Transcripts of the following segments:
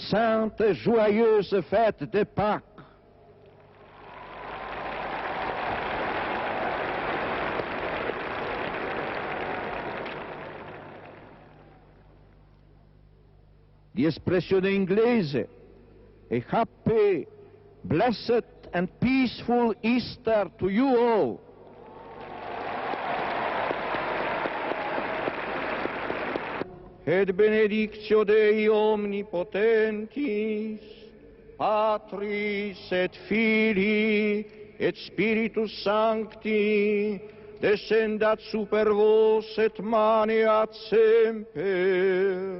sainte et joyeuse fête de Pâques. The espressione inglese a happy, blessed and peaceful Easter to you all. Et benedictio Dei omnipotentis, Patris et Filii et Spiritus Sancti, descendat super vos et maneat semper.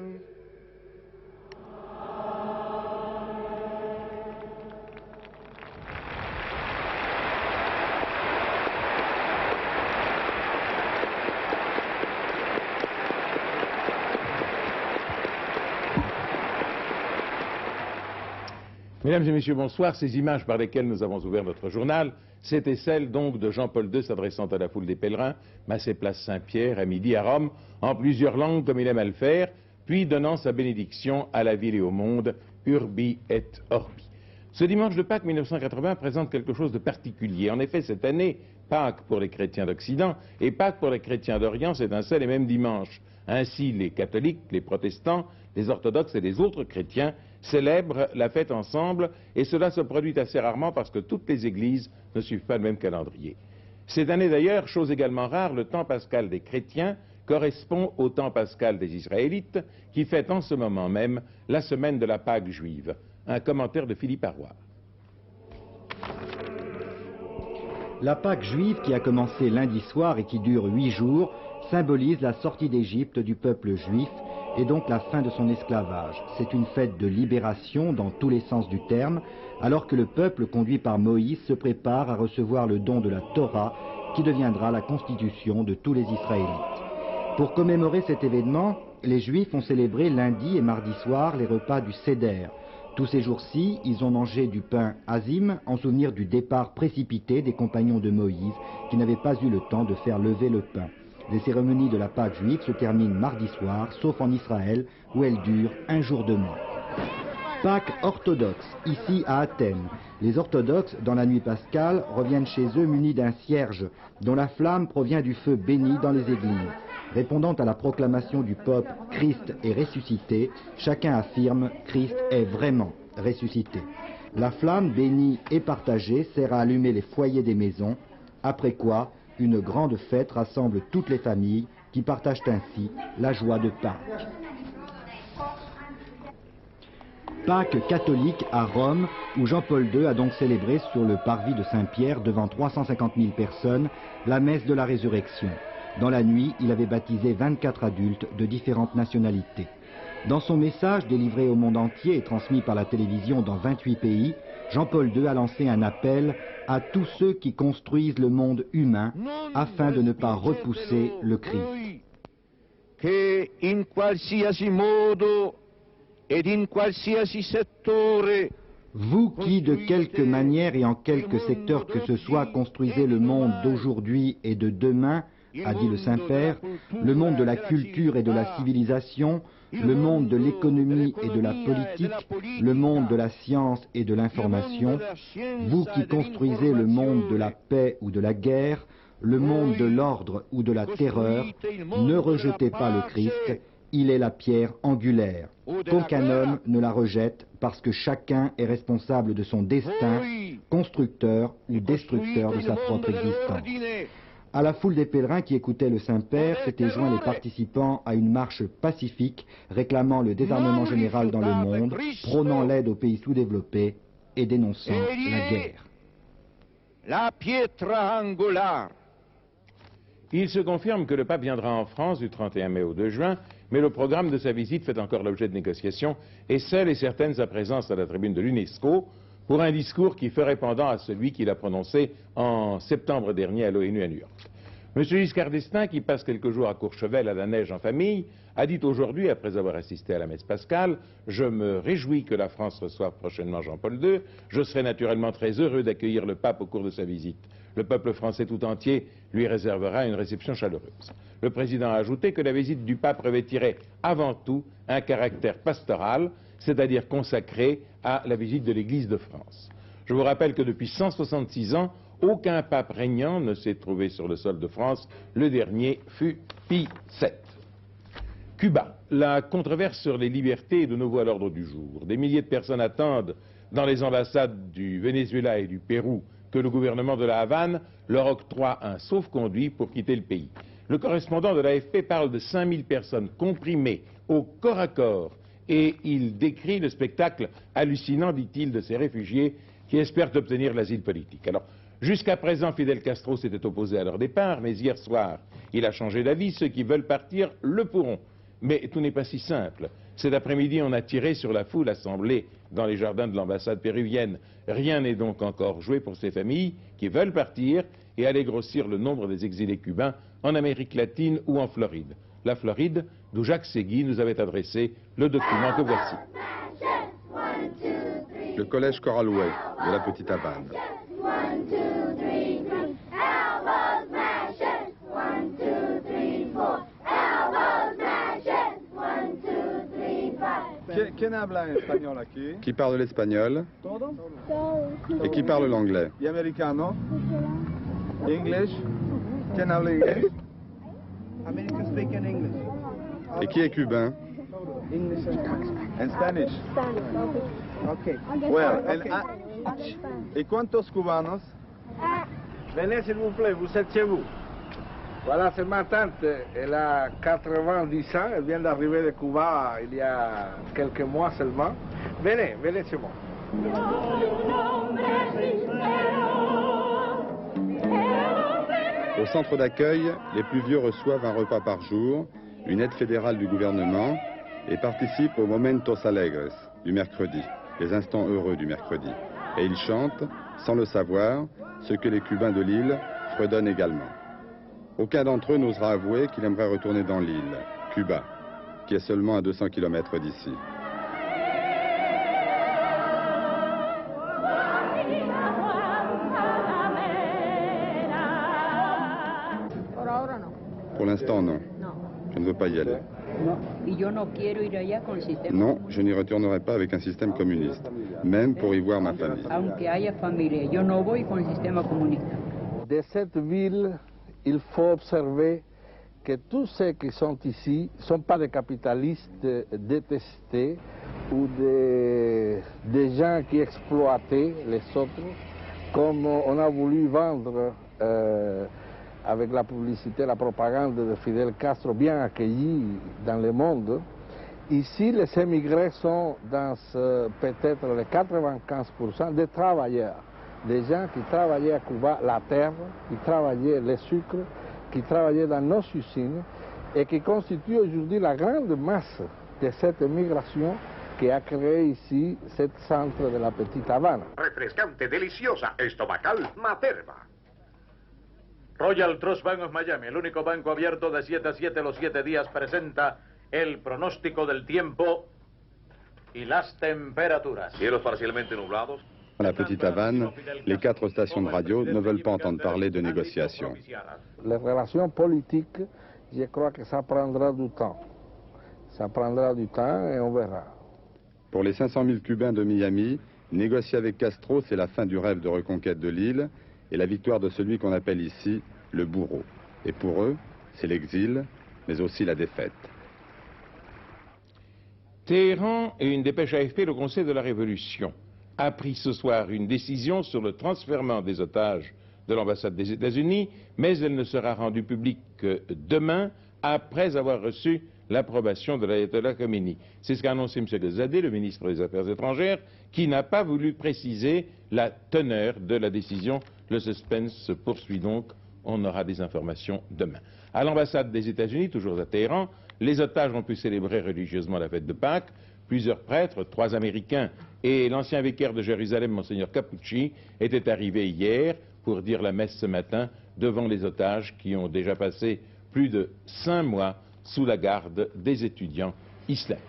Mesdames et messieurs, bonsoir. Ces images par lesquelles nous avons ouvert notre journal, c'était celles donc de Jean-Paul II s'adressant à la foule des pèlerins, massée place Saint-Pierre à midi à Rome, en plusieurs langues comme il aime à le faire, puis donnant sa bénédiction à la ville et au monde, Urbi et Orbi. Ce dimanche de Pâques 1980 présente quelque chose de particulier. En effet, cette année, Pâques pour les chrétiens d'Occident et Pâques pour les chrétiens d'Orient, c'est un seul et même dimanche. Ainsi, les catholiques, les protestants, les orthodoxes et les autres chrétiens célèbrent la fête ensemble, et cela se produit assez rarement parce que toutes les églises ne suivent pas le même calendrier. Cette année d'ailleurs, chose également rare, le temps pascal des chrétiens correspond au temps pascal des Israélites, qui fêtent en ce moment même la semaine de la Pâque juive. Un commentaire de Philippe Arroy. La Pâque juive, qui a commencé lundi soir et qui dure 8 jours, symbolise la sortie d'Égypte du peuple juif et donc la fin de son esclavage. C'est une fête de libération dans tous les sens du terme, alors que le peuple conduit par Moïse se prépare à recevoir le don de la Torah qui deviendra la constitution de tous les Israélites. Pour commémorer cet événement, les Juifs ont célébré lundi et mardi soir les repas du Seder. Tous ces jours-ci, ils ont mangé du pain azim en souvenir du départ précipité des compagnons de Moïse qui n'avaient pas eu le temps de faire lever le pain. Les cérémonies de la Pâque juive se terminent mardi soir, sauf en Israël, où elles durent un jour de moins. Pâques orthodoxe, ici à Athènes. Les orthodoxes, dans la nuit pascale, reviennent chez eux munis d'un cierge, dont la flamme provient du feu béni dans les églises. Répondant à la proclamation du pope « Christ est ressuscité », chacun affirme « Christ est vraiment ressuscité ». La flamme bénie et partagée sert à allumer les foyers des maisons, après quoi une grande fête rassemble toutes les familles qui partagent ainsi la joie de Pâques. Pâques catholique à Rome, où Jean-Paul II a donc célébré sur le parvis de Saint-Pierre devant 350 000 personnes la messe de la résurrection. Dans la nuit, il avait baptisé 24 adultes de différentes nationalités. Dans son message délivré au monde entier et transmis par la télévision dans 28 pays, Jean-Paul II a lancé un appel à tous ceux qui construisent le monde humain afin de ne pas repousser le Christ. Que in qualsiasi modo ed in qualsiasi settore, vous qui, de quelque manière et en quelque secteur que ce soit, construisez le monde d'aujourd'hui et de demain, a dit le Saint-Père, le monde de la culture et de la civilisation, le monde de l'économie et de la politique, le monde de la science et de l'information, vous qui construisez le monde de la paix ou de la guerre, le monde de l'ordre ou de la terreur, ne rejetez pas le Christ, il est la pierre angulaire. Qu'aucun homme ne la rejette parce que chacun est responsable de son destin, constructeur ou destructeur de sa propre existence. À la foule des pèlerins qui écoutaient le Saint-Père s'étaient joints les participants à une marche pacifique réclamant le désarmement général dans le monde, prônant l'aide aux pays sous-développés et dénonçant la guerre. La pietra angolare. Il se confirme que le pape viendra en France du 31 mai au 2 juin, mais le programme de sa visite fait encore l'objet de négociations et seule est certaine sa présence à la tribune de l'UNESCO pour un discours qui ferait pendant à celui qu'il a prononcé en septembre dernier à l'ONU à New York. M. Giscard d'Estaing, qui passe quelques jours à Courchevel à la neige en famille, a dit aujourd'hui, après avoir assisté à la messe pascale, « Je me réjouis que la France reçoive prochainement Jean-Paul II. Je serai naturellement très heureux d'accueillir le pape au cours de sa visite. Le peuple français tout entier lui réservera une réception chaleureuse. » Le président a ajouté que la visite du pape revêtirait avant tout un caractère pastoral c'est-à-dire consacré à la visite de l'Église de France. Je vous rappelle que depuis 166 ans, aucun pape régnant ne s'est trouvé sur le sol de France. Le dernier fut Pie VII. Cuba. La controverse sur les libertés est de nouveau à l'ordre du jour. Des milliers de personnes attendent dans les ambassades du Venezuela et du Pérou que le gouvernement de la Havane leur octroie un sauf-conduit pour quitter le pays. Le correspondant de l'AFP parle de 5000 personnes comprimées au corps à corps et il décrit le spectacle hallucinant, dit-il, de ces réfugiés qui espèrent obtenir l'asile politique. Alors, jusqu'à présent, Fidel Castro s'était opposé à leur départ, mais hier soir, il a changé d'avis. Ceux qui veulent partir le pourront. Mais tout n'est pas si simple. Cet après-midi, on a tiré sur la foule assemblée dans les jardins de l'ambassade péruvienne. Rien n'est donc encore joué pour ces familles qui veulent partir et aller grossir le nombre des exilés cubains en Amérique latine ou en Floride. La Floride, d'où Jacques Segui nous avait adressé le document que voici. Le collège Coralway de la Petite Havane. ¿Quién habla español aquí? Qui parle l'espagnol et qui parle l'anglais. ¿Y americano? English? ¿Quién habla inglés? American speaking English. Et qui est cubain? English and Spanish. Okay. Well, ¿y cuántos cubanos? Venez s'il vous plaît, vous êtes chez vous. Voilà, c'est ma tante, elle a 90 ans, elle vient d'arriver de Cuba il y a quelques mois seulement. Venez, venez chez moi. Au centre d'accueil, les plus vieux reçoivent un repas par jour, une aide fédérale du gouvernement et participent aux Momentos Alegres du mercredi, les instants heureux du mercredi. Et ils chantent, sans le savoir, ce que les Cubains de l'île fredonnent également. Aucun d'entre eux n'osera avouer qu'il aimerait retourner dans l'île, Cuba, qui est seulement à 200 km d'ici. Pour l'instant, non. Je ne veux pas y aller. Non, je n'y retournerai pas avec un système communiste, même pour y voir ma famille. De cette ville, il faut observer que tous ceux qui sont ici ne sont pas des capitalistes détestés ou des gens qui exploitaient les autres, comme on a voulu vendre avec la publicité, la propagande de Fidel Castro, bien accueillie dans le monde. Ici, les émigrés sont dans peut-être les 95% des travailleurs. Des gens qui travaillaient à Cuba la terre, qui travaillaient les sucres, qui travaillaient dans nos usines et qui constituent aujourd'hui la grande masse de cette migration qui a créé ici ce centre de la Petite Havane. Refrescante, deliciosa, estomacal, Materva. Royal Trust Bank of Miami, el único banco abierto de 7 a 7 los 7 días, presenta el pronóstico del tiempo y las temperaturas. Cielos parcialmente nublados. Dans la Petite Havane, les 4 stations de radio ne veulent pas entendre parler de négociations. Les relations politiques, je crois que ça prendra du temps. Ça prendra du temps et on verra. Pour les 500 000 Cubains de Miami, négocier avec Castro, c'est la fin du rêve de reconquête de l'île et la victoire de celui qu'on appelle ici le bourreau. Et pour eux, c'est l'exil, mais aussi la défaite. Téhéran et une dépêche AFP, le Conseil de la Révolution a pris ce soir une décision sur le transfèrement des otages de l'ambassade des États-Unis, mais elle ne sera rendue publique que demain, après avoir reçu l'approbation de l'ayatollah Khomeini. C'est ce qu'a annoncé M. Ghazadeh, le ministre des Affaires étrangères, qui n'a pas voulu préciser la teneur de la décision. Le suspense se poursuit donc. On aura des informations demain. À l'ambassade des États-Unis, toujours à Téhéran, les otages ont pu célébrer religieusement la fête de Pâques. Plusieurs prêtres, 3 Américains et l'ancien vicaire de Jérusalem, Monseigneur Capucci, étaient arrivés hier pour dire la messe ce matin devant les otages qui ont déjà passé plus de 5 mois sous la garde des étudiants islamiques.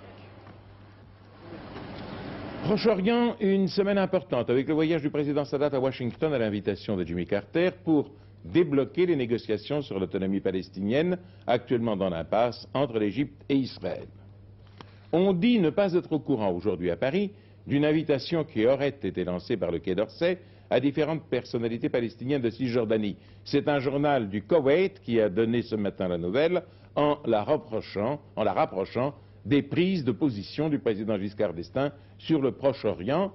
Proche-Orient, une semaine importante avec le voyage du président Sadat à Washington à l'invitation de Jimmy Carter pour débloquer les négociations sur l'autonomie palestinienne, actuellement dans l'impasse entre l'Égypte et Israël. On dit ne pas être au courant aujourd'hui à Paris d'une invitation qui aurait été lancée par le Quai d'Orsay à différentes personnalités palestiniennes de Cisjordanie. C'est un journal du Koweït qui a donné ce matin la nouvelle en la rapprochant des prises de position du président Giscard d'Estaing sur le Proche-Orient,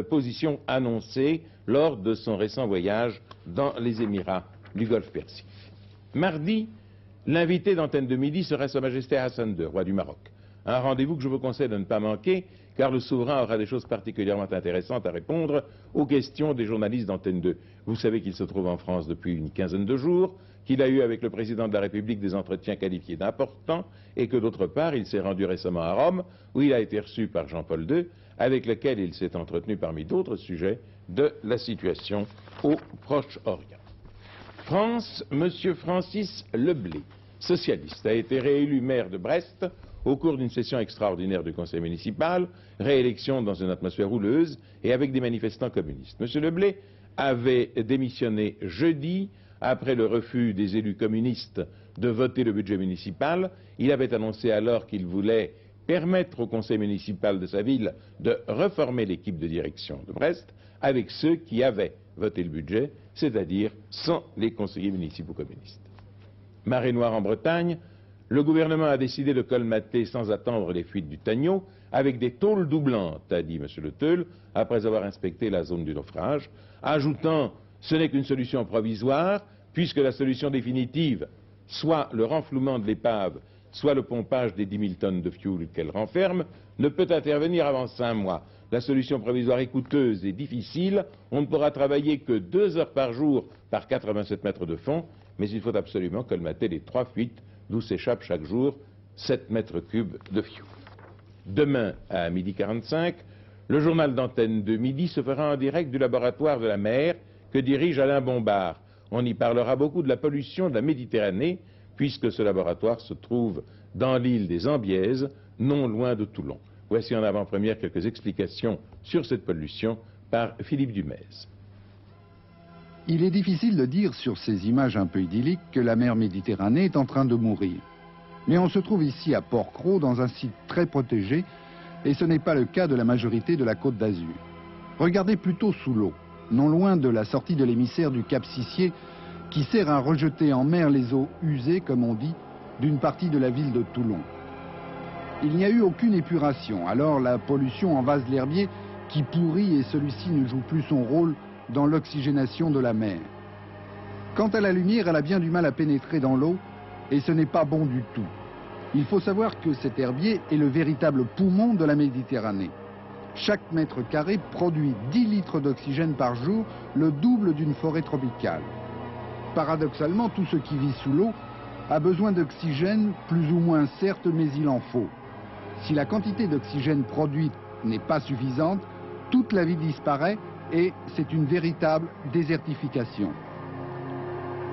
position annoncée lors de son récent voyage dans les Émirats du Golfe Persique. Mardi, l'invité d'Antenne de Midi sera Sa Majesté Hassan II, roi du Maroc. Un rendez-vous que je vous conseille de ne pas manquer, car le souverain aura des choses particulièrement intéressantes à répondre aux questions des journalistes d'Antenne 2. Vous savez qu'il se trouve en France depuis une quinzaine de jours, qu'il a eu avec le président de la République des entretiens qualifiés d'importants, et que d'autre part, il s'est rendu récemment à Rome, où il a été reçu par Jean-Paul II, avec lequel il s'est entretenu parmi d'autres sujets de la situation au Proche-Orient. France, M. Francis Leblé, socialiste, a été réélu maire de Brest au cours d'une session extraordinaire du conseil municipal, réélection dans une atmosphère houleuse et avec des manifestants communistes. M. Leblé avait démissionné jeudi après le refus des élus communistes de voter le budget municipal. Il avait annoncé alors qu'il voulait permettre au conseil municipal de sa ville de reformer l'équipe de direction de Brest avec ceux qui avaient voté le budget, c'est-à-dire sans les conseillers municipaux communistes. Marée noire en Bretagne, le gouvernement a décidé de colmater sans attendre les fuites du Tagno avec des tôles doublantes, a dit M. Le Teul, après avoir inspecté la zone du naufrage, ajoutant « ce n'est qu'une solution provisoire, puisque la solution définitive, soit le renflouement de l'épave, soit le pompage des 10 000 tonnes de fioul qu'elle renferme, ne peut intervenir avant 5 mois. La solution provisoire est coûteuse et difficile, on ne pourra travailler que 2 heures par jour par 87 mètres de fond, mais il faut absolument colmater les 3 fuites d'où s'échappe chaque jour 7 mètres cubes de fioul. » Demain, à 12h45, le journal d'Antenne de Midi se fera en direct du laboratoire de la mer que dirige Alain Bombard. On y parlera beaucoup de la pollution de la Méditerranée, puisque ce laboratoire se trouve dans l'île des Ambiaises, non loin de Toulon. Voici en avant-première quelques explications sur cette pollution par Philippe Dumez. Il est difficile de dire sur ces images un peu idylliques que la mer Méditerranée est en train de mourir. Mais on se trouve ici à Port-Cros, dans un site très protégé, et ce n'est pas le cas de la majorité de la Côte d'Azur. Regardez plutôt sous l'eau, non loin de la sortie de l'émissaire du Cap Sissier, qui sert à rejeter en mer les eaux usées, comme on dit, d'une partie de la ville de Toulon. Il n'y a eu aucune épuration, alors la pollution envase l'herbier qui pourrit et celui-ci ne joue plus son rôle dans l'oxygénation de la mer. Quant à la lumière, elle a bien du mal à pénétrer dans l'eau et ce n'est pas bon du tout. Il faut savoir que cet herbier est le véritable poumon de la Méditerranée. Chaque mètre carré produit 10 litres d'oxygène par jour, le double d'une forêt tropicale. Paradoxalement, tout ce qui vit sous l'eau a besoin d'oxygène, plus ou moins certes, mais il en faut. Si la quantité d'oxygène produite n'est pas suffisante, toute la vie disparaît et c'est une véritable désertification.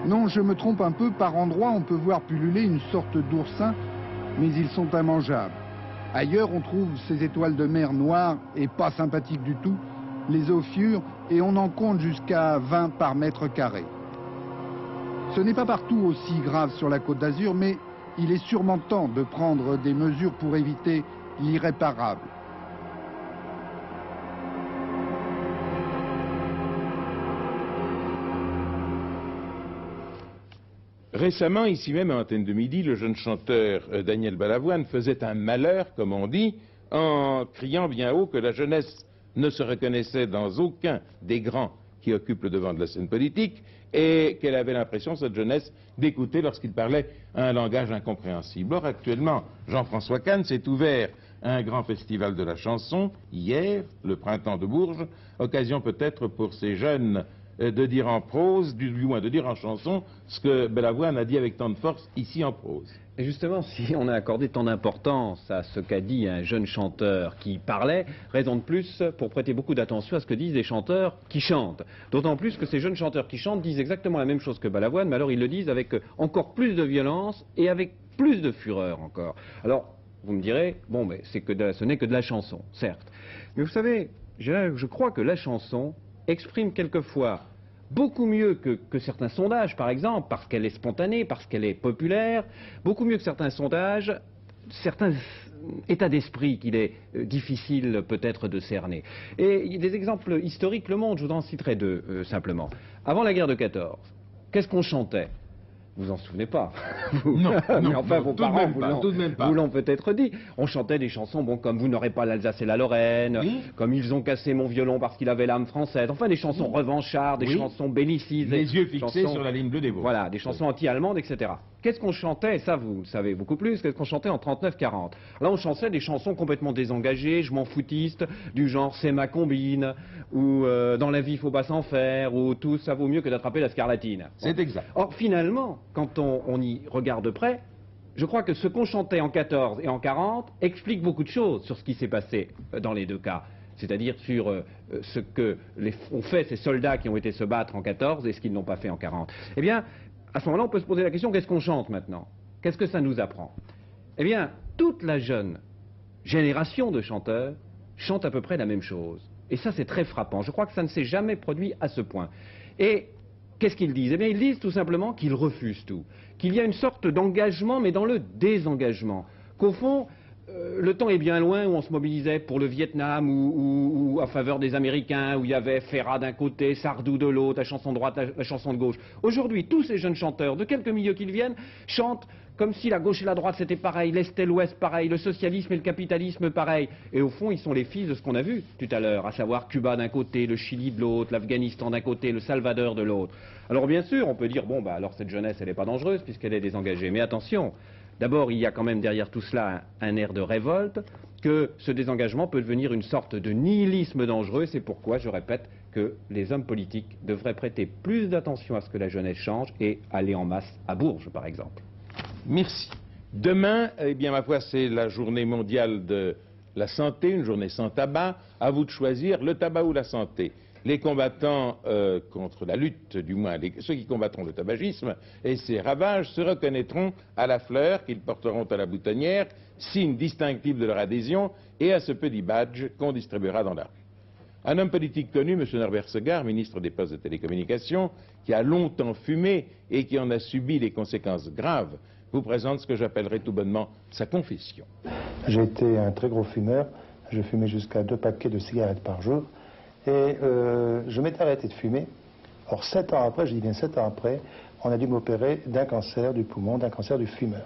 Non, je me trompe un peu, par endroits on peut voir pulluler une sorte d'oursin, mais ils sont immangeables. Ailleurs on trouve ces étoiles de mer noires et pas sympathiques du tout, les ophiures, et on en compte jusqu'à 20 par mètre carré. Ce n'est pas partout aussi grave sur la Côte d'Azur, mais il est sûrement temps de prendre des mesures pour éviter l'irréparable. Récemment, ici même à Antenne de Midi, le jeune chanteur Daniel Balavoine faisait un malheur, comme on dit, en criant bien haut que la jeunesse ne se reconnaissait dans aucun des grands qui occupent le devant de la scène politique et qu'elle avait l'impression, cette jeunesse, d'écouter lorsqu'il parlait un langage incompréhensible. Or, actuellement, Jean-François Kahn s'est ouvert un grand festival de la chanson, hier, le Printemps de Bourges, occasion peut-être pour ces jeunes de dire en prose, du moins de dire en chanson, ce que Balavoine a dit avec tant de force ici en prose. Et justement, si on a accordé tant d'importance à ce qu'a dit un jeune chanteur qui parlait, raison de plus pour prêter beaucoup d'attention à ce que disent les chanteurs qui chantent. D'autant plus que ces jeunes chanteurs qui chantent disent exactement la même chose que Balavoine, mais alors ils le disent avec encore plus de violence et avec plus de fureur encore. Alors, vous me direz, bon, mais ce n'est que de la chanson, certes. Mais vous savez, je crois que la chanson exprime quelquefois beaucoup mieux que certains sondages, par exemple, parce qu'elle est spontanée, parce qu'elle est populaire, beaucoup mieux que certains sondages, certains états d'esprit qu'il est difficile peut-être de cerner. Et il y a des exemples historiques, le monde, je vous en citerai deux simplement. Avant la guerre de 14, qu'est-ce qu'on chantait? Vous en souvenez pas? Non, mais enfin, vos parents vous l'ont pas. peut-être dit. On chantait des chansons, bon, comme Vous n'aurez pas l'Alsace et la Lorraine, Oui. comme Ils ont cassé mon violon parce qu'il avait l'âme française. Enfin, des chansons revanchardes, des Oui. chansons bellicistes. Les yeux fixés chansons, sur la ligne bleue des Vosges. voilà, des chansons anti-allemandes, etc. Qu'est-ce qu'on chantait? Et ça, vous le savez beaucoup plus. Qu'est-ce qu'on chantait en 39-40? Là, on chantait des chansons complètement désengagées, je m'en foutiste, du genre C'est ma combine, ou Dans la vie, faut pas s'en faire, ou Tout ça vaut mieux que d'attraper la scarlatine. C'est exact. Or, finalement, quand on y regarde de près, je crois que ce qu'on chantait en 14 et en 40 explique beaucoup de choses sur ce qui s'est passé dans les deux cas. C'est-à-dire sur ce que ont fait ces soldats qui ont été se battre en 14 et ce qu'ils n'ont pas fait en 40. Eh bien, à ce moment-là, on peut se poser la question, qu'est-ce qu'on chante maintenant? Qu'est-ce que ça nous apprend? Eh bien, toute la jeune génération de chanteurs chante à peu près la même chose. Et ça, c'est très frappant. Je crois que ça ne s'est jamais produit à ce point. Et qu'est-ce qu'ils disent? Eh bien, ils disent tout simplement qu'ils refusent tout. Qu'il y a une sorte d'engagement, mais dans le désengagement. Qu'au fond, le temps est bien loin où on se mobilisait pour le Vietnam ou en faveur des Américains, où il y avait Ferrat d'un côté, Sardou de l'autre, la chanson de droite, la chanson de gauche. Aujourd'hui, tous ces jeunes chanteurs, de quelque milieu qu'ils viennent, chantent comme si la gauche et la droite c'était pareil, l'Est et l'Ouest pareil, le socialisme et le capitalisme pareil. Et au fond, ils sont les fils de ce qu'on a vu tout à l'heure, à savoir Cuba d'un côté, le Chili de l'autre, l'Afghanistan d'un côté, le Salvador de l'autre. Alors bien sûr, on peut dire, bon, bah alors cette jeunesse, elle n'est pas dangereuse puisqu'elle est désengagée. Mais attention, d'abord, il y a quand même derrière tout cela un air de révolte, que ce désengagement peut devenir une sorte de nihilisme dangereux. C'est pourquoi, je répète, que les hommes politiques devraient prêter plus d'attention à ce que la jeunesse change et aller en masse à Bourges, par exemple. Merci. Demain, eh bien, ma foi, c'est la journée mondiale de la santé, une journée sans tabac. À vous de choisir le tabac ou la santé. Les combattants contre la lutte, du moins ceux qui combattront le tabagisme et ses ravages, se reconnaîtront à la fleur qu'ils porteront à la boutonnière, signe distinctif de leur adhésion, et à ce petit badge qu'on distribuera dans la rue. Un homme politique connu, M. Norbert Segard, ministre des Postes et des Télécommunications, qui a longtemps fumé et qui en a subi les conséquences graves, vous présente ce que j'appellerais tout bonnement sa confession. J'ai été un très gros fumeur, je fumais jusqu'à 2 paquets de cigarettes par jour, et je m'étais arrêté de fumer. Or 7 ans après, je dis bien 7 ans après, on a dû m'opérer d'un cancer du poumon, d'un cancer du fumeur.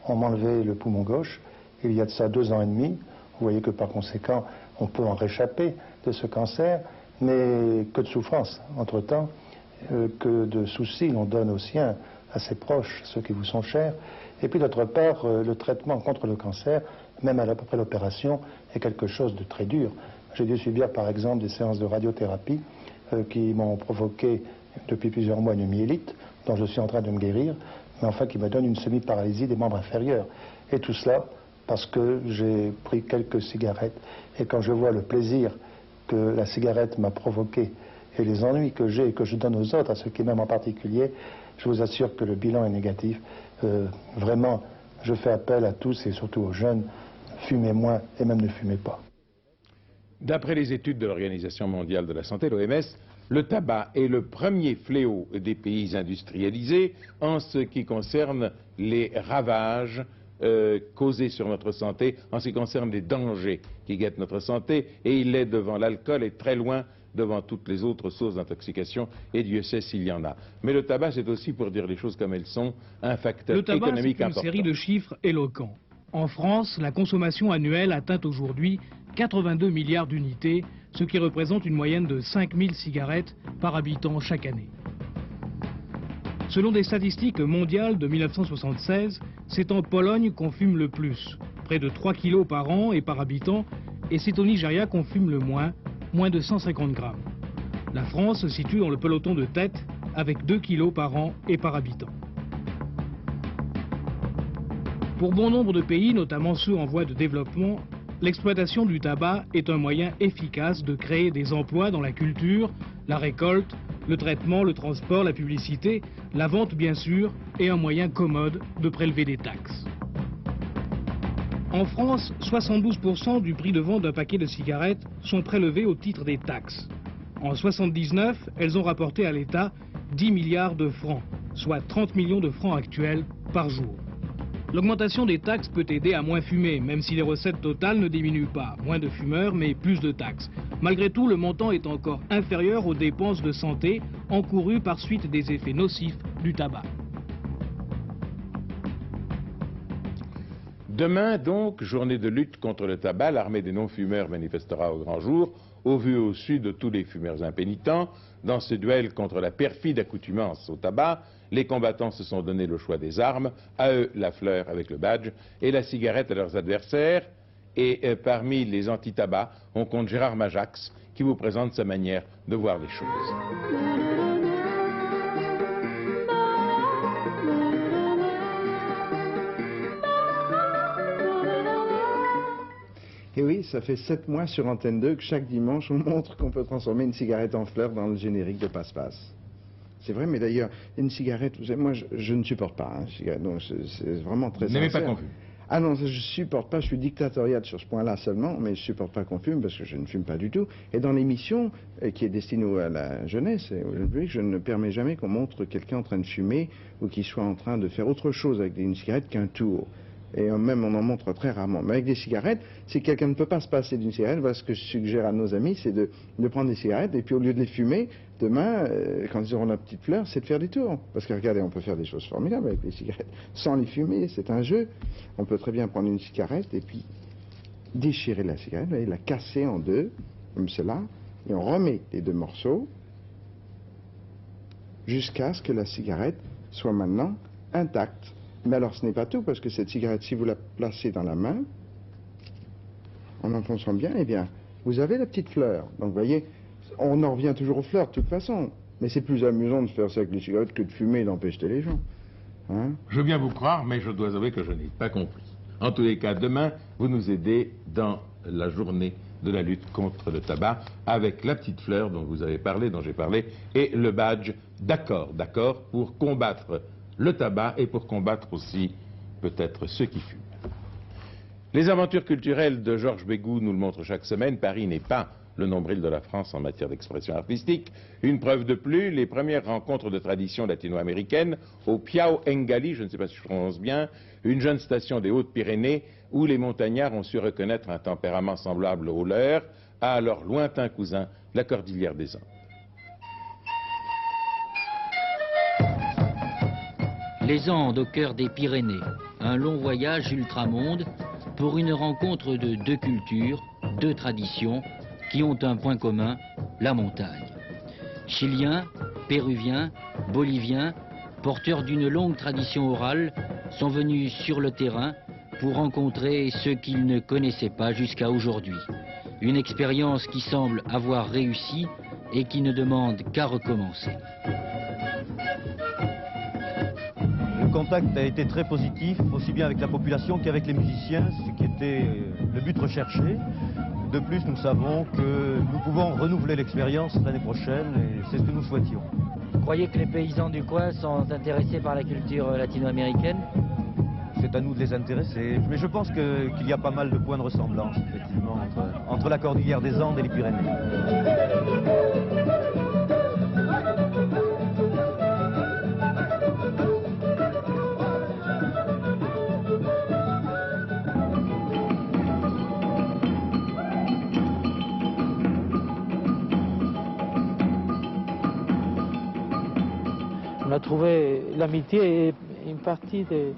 On m'a enlevé le poumon gauche, il y a de ça 2 ans et demi. Vous voyez que par conséquent, on peut en réchapper de ce cancer, mais que de souffrance entre-temps, que de soucis l'on donne aux siens, à ses proches, ceux qui vous sont chers. Et puis d'autre part, le traitement contre le cancer, même après l'opération, est quelque chose de très dur. J'ai dû subir par exemple des séances de radiothérapie qui m'ont provoqué depuis plusieurs mois une myélite, dont je suis en train de me guérir, mais enfin qui me donne une semi-paralysie des membres inférieurs. Et tout cela parce que j'ai pris quelques cigarettes. Et quand je vois le plaisir que la cigarette m'a provoqué et les ennuis que j'ai et que je donne aux autres, à ceux qui m'aiment en particulier, je vous assure que le bilan est négatif. Vraiment, je fais appel à tous et surtout aux jeunes, fumez moins et même ne fumez pas. D'après les études de l'Organisation mondiale de la santé, l'OMS, le tabac est le premier fléau des pays industrialisés en ce qui concerne les ravages causés sur notre santé, en ce qui concerne les dangers qui guettent notre santé, et il est devant l'alcool et très loin devant toutes les autres sources d'intoxication, et Dieu sait s'il y en a. Mais le tabac, c'est aussi, pour dire les choses comme elles sont, un facteur économique important. Le tabac, c'est une série de chiffres éloquents. En France, la consommation annuelle atteint aujourd'hui 82 milliards d'unités, ce qui représente une moyenne de 5000 cigarettes par habitant chaque année. Selon des statistiques mondiales de 1976, c'est en Pologne qu'on fume le plus, près de 3 kilos par an et par habitant, et c'est au Nigeria qu'on fume le moins de 150 grammes. La France se situe dans le peloton de tête avec 2 kilos par an et par habitant. Pour bon nombre de pays, notamment ceux en voie de développement, l'exploitation du tabac est un moyen efficace de créer des emplois dans la culture, la récolte, le traitement, le transport, la publicité, la vente bien sûr, et un moyen commode de prélever des taxes. En France, 72% du prix de vente d'un paquet de cigarettes sont prélevés au titre des taxes. En 1979, elles ont rapporté à l'État 10 milliards de francs, soit 30 millions de francs actuels par jour. L'augmentation des taxes peut aider à moins fumer, même si les recettes totales ne diminuent pas. Moins de fumeurs, mais plus de taxes. Malgré tout, le montant est encore inférieur aux dépenses de santé encourues par suite des effets nocifs du tabac. Demain, donc, journée de lutte contre le tabac, l'armée des non-fumeurs manifestera au grand jour, au vu et au su de tous les fumeurs impénitents. Dans ce duel contre la perfide accoutumance au tabac, les combattants se sont donné le choix des armes, à eux la fleur avec le badge et la cigarette à leurs adversaires. Et parmi les anti-tabac, on compte Gérard Majax qui vous présente sa manière de voir les choses. Et oui, ça fait 7 mois sur Antenne 2 que chaque dimanche on montre qu'on peut transformer une cigarette en fleur dans le générique de Passe-Passe. C'est vrai, mais d'ailleurs, une cigarette, vous savez, moi je ne supporte pas une cigarette, donc c'est vraiment très sincère. N'aimez pas qu'on fume? Ah non, je supporte pas, je suis dictatorial sur ce point-là seulement, mais je supporte pas qu'on fume parce que je ne fume pas du tout. Et dans l'émission qui est destinée à la jeunesse et au public, je ne permets jamais qu'on montre quelqu'un en train de fumer ou qu'il soit en train de faire autre chose avec une cigarette qu'un tour. Et même on en montre très rarement. Mais avec des cigarettes, si quelqu'un ne peut pas se passer d'une cigarette, voilà ce que je suggère à nos amis, c'est de prendre des cigarettes et puis au lieu de les fumer, demain, quand ils auront la petite fleur, c'est de faire des tours. Parce que regardez, on peut faire des choses formidables avec les cigarettes sans les fumer, c'est un jeu. On peut très bien prendre une cigarette et puis déchirer la cigarette, et la casser en deux, comme cela, et on remet les deux morceaux jusqu'à ce que la cigarette soit maintenant intacte. Mais alors ce n'est pas tout, parce que cette cigarette, si vous la placez dans la main, en enfonçant bien, eh bien, vous avez la petite fleur. Donc vous voyez, on en revient toujours aux fleurs de toute façon. Mais c'est plus amusant de faire ça avec les cigarettes que de fumer et d'empêcher les gens. Hein? Je veux bien vous croire, mais je dois avouer que je n'ai pas compris. En tous les cas, demain, vous nous aidez dans la journée de la lutte contre le tabac avec la petite fleur dont vous avez parlé, dont j'ai parlé, et le badge d'accord, pour combattre le tabac et pour combattre aussi peut-être ceux qui fument. Les aventures culturelles de Georges Bégou nous le montrent chaque semaine. Paris n'est pas le nombril de la France en matière d'expression artistique. Une preuve de plus, les premières rencontres de tradition latino-américaine au Piau Engali, je ne sais pas si je prononce bien, une jeune station des Hautes-Pyrénées où les montagnards ont su reconnaître un tempérament semblable au leur, à leur lointain cousin, la Cordillère des Andes. Les Andes au cœur des Pyrénées, un long voyage ultramonde pour une rencontre de deux cultures, deux traditions qui ont un point commun, la montagne. Chiliens, Péruviens, Boliviens, porteurs d'une longue tradition orale, sont venus sur le terrain pour rencontrer ceux qu'ils ne connaissaient pas jusqu'à aujourd'hui. Une expérience qui semble avoir réussi et qui ne demande qu'à recommencer. Le contact a été très positif, aussi bien avec la population qu'avec les musiciens, ce qui était le but recherché. De plus, nous savons que nous pouvons renouveler l'expérience l'année prochaine et c'est ce que nous souhaitions. Vous croyez que les paysans du coin sont intéressés par la culture latino-américaine? C'est à nous de les intéresser, mais je pense qu'il y a pas mal de points de ressemblance, effectivement, entre la Cordillère des Andes et les Pyrénées. On a trouvé l'amitié et une partie de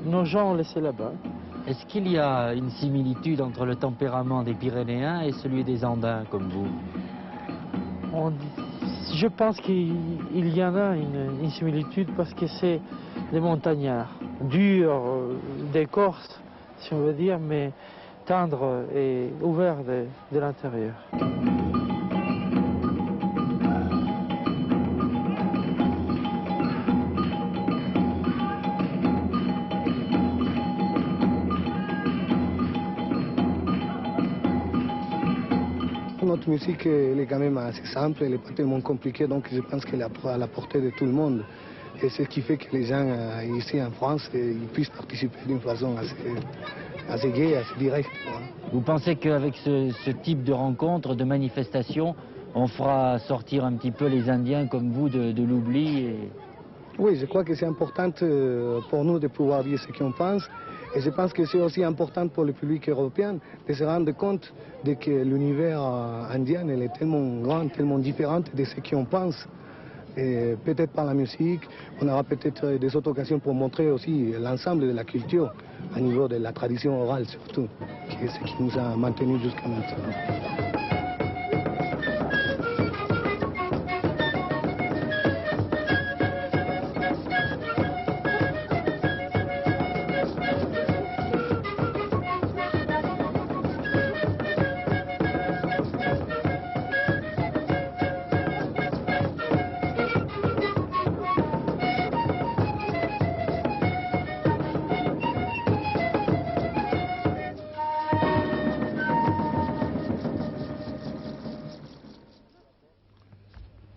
nos gens laissés là-bas. Est-ce qu'il y a une similitude entre le tempérament des Pyrénéens et celui des Andins, comme vous? Je pense qu'il y en a une similitude parce que c'est des montagnards, durs d'écorce, si on veut dire, mais tendres et ouverts de l'intérieur. Notre musique elle est quand même assez simple, elle n'est pas tellement compliquée, donc je pense qu'elle est à la portée de tout le monde. Et c'est ce qui fait que les gens ici en France ils puissent participer d'une façon assez gaie, assez directe. Vous pensez qu'avec ce type de rencontre, de manifestation, on fera sortir un petit peu les Indiens comme vous de l'oubli Oui, je crois que c'est important pour nous de pouvoir dire ce qu'on pense. Et je pense que c'est aussi important pour le public européen de se rendre compte de que l'univers indien est tellement grand, tellement différent de ce qu'on pense. Et peut-être par la musique, on aura peut-être des autres occasions pour montrer aussi l'ensemble de la culture, au niveau de la tradition orale surtout, qui est ce qui nous a maintenus jusqu'à maintenant.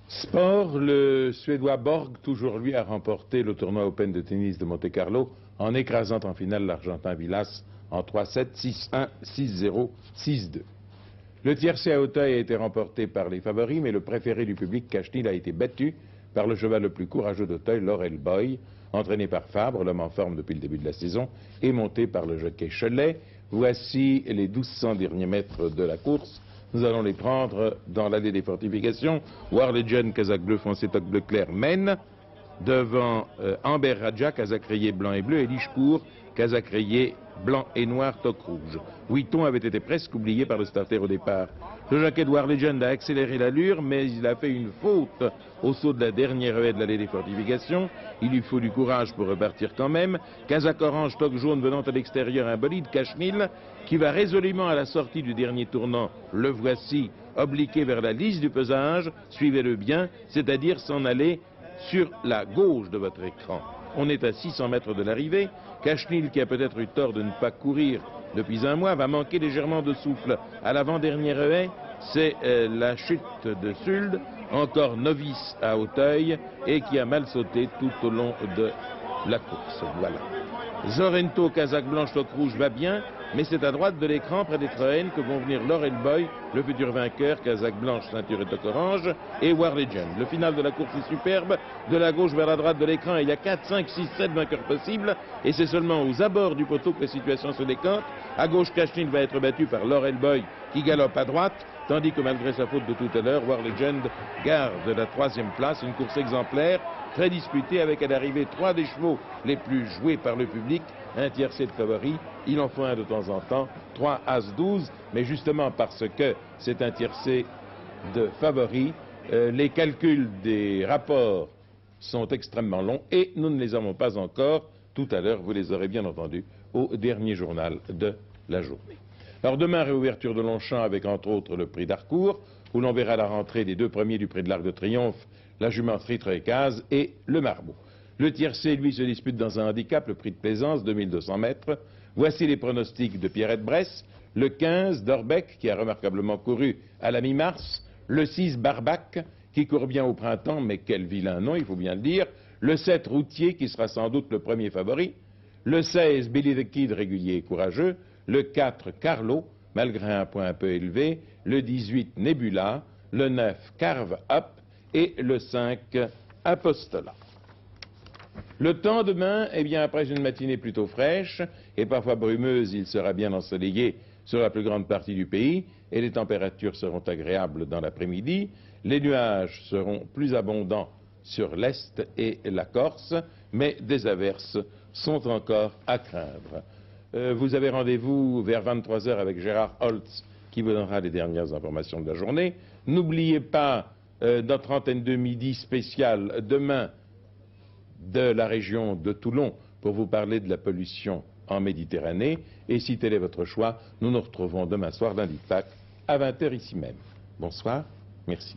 Sport, le Suédois Borg, toujours lui, a remporté le tournoi Open de tennis de Monte-Carlo en écrasant en finale l'Argentin Vilas en 3-7, 6-1, 6-0, 6-2. Le tiercé à Auteuil a été remporté par les favoris, mais le préféré du public, Cachenil, a été battu par le cheval le plus courageux d'Auteuil, Laurel Boy, entraîné par Fabre, l'homme en forme depuis le début de la saison, et monté par le jockey Cholet. Voici les 1200 derniers mètres de la course. Nous allons les prendre dans l'allée des fortifications. War Legend, Kazakh bleu foncé, toque bleu clair, mène. Devant Amber Raja, Kazakh rayé blanc et bleu, et Lichcourt, Kazakh rayé blanc et noir, toque rouge. Huiton avait été presque oublié par le starter au départ. Le jockey de War Legend a accéléré l'allure, mais il a fait une faute au saut de la dernière haie de l'allée des fortifications. Il lui faut du courage pour repartir quand même. Kazakh orange, toque jaune venant à l'extérieur, un bolide Cachenil, qui va résolument à la sortie du dernier tournant. Le voici, obliqué vers la lisse du pesage. Suivez-le bien, c'est-à-dire s'en aller sur la gauche de votre écran. On est à 600 mètres de l'arrivée. Cachenil, qui a peut-être eu tort de ne pas courir depuis un mois, va manquer légèrement de souffle. À l'avant-dernière haie, c'est la chute de Suld, encore novice à Auteuil, et qui a mal sauté tout au long de la course. Voilà. Zorento, Kazakh blanche, toque rouge, va bien, mais c'est à droite de l'écran, près des Troènes, que vont venir Laurel Boy, le futur vainqueur, Kazakh blanche, ceinture et toque orange, et War Legend. Le final de la course est superbe. De la gauche vers la droite de l'écran, il y a 4, 5, 6, 7 vainqueurs possibles, et c'est seulement aux abords du poteau que la situation se décante. À gauche, Cachenil va être battu par Laurel Boy, qui galope à droite, tandis que malgré sa faute de tout à l'heure, War Legend garde la 3e place, une course exemplaire, très disputée, avec à l'arrivée 3 des chevaux les plus joués par le public, un tiercé de favoris, il en faut un de temps en temps, 3 As 12, mais justement parce que c'est un tiercé de favoris, les calculs des rapports sont extrêmement longs et nous ne les avons pas encore. Tout à l'heure, vous les aurez bien entendu au dernier journal de la journée. Alors demain, réouverture de Longchamp avec entre autres le prix d'Harcourt, où l'on verra la rentrée des 2 premiers du prix de l'Arc de Triomphe, la jumenterie Troécase et le Marmot. Le tiercé, lui, se dispute dans un handicap, le prix de Plaisance, 2200 mètres. Voici les pronostics de Pierrette Bresse. Le 15, Dorbec, qui a remarquablement couru à la mi-mars. Le 6, Barbac, qui court bien au printemps, mais quel vilain nom, il faut bien le dire. Le 7, Routier, qui sera sans doute le premier favori. Le 16, Billy the Kid, régulier et courageux. Le 4, Carlo, malgré un point un peu élevé. Le 18, Nebula. Le 9, Carve Up. Et le 5, Apostola. Le temps demain, eh bien, après une matinée plutôt fraîche et parfois brumeuse, il sera bien ensoleillé sur la plus grande partie du pays et les températures seront agréables dans l'après-midi. Les nuages seront plus abondants sur l'Est et la Corse, mais des averses sont encore à craindre. Vous avez rendez-vous vers 23 h avec Gérard Holtz qui vous donnera les dernières informations de la journée. N'oubliez pas notre antenne de midi spéciale demain de la région de Toulon pour vous parler de la pollution en Méditerranée. Et si tel est votre choix, nous nous retrouvons demain soir, lundi de Pâques, à 20 h ici même. Bonsoir, merci.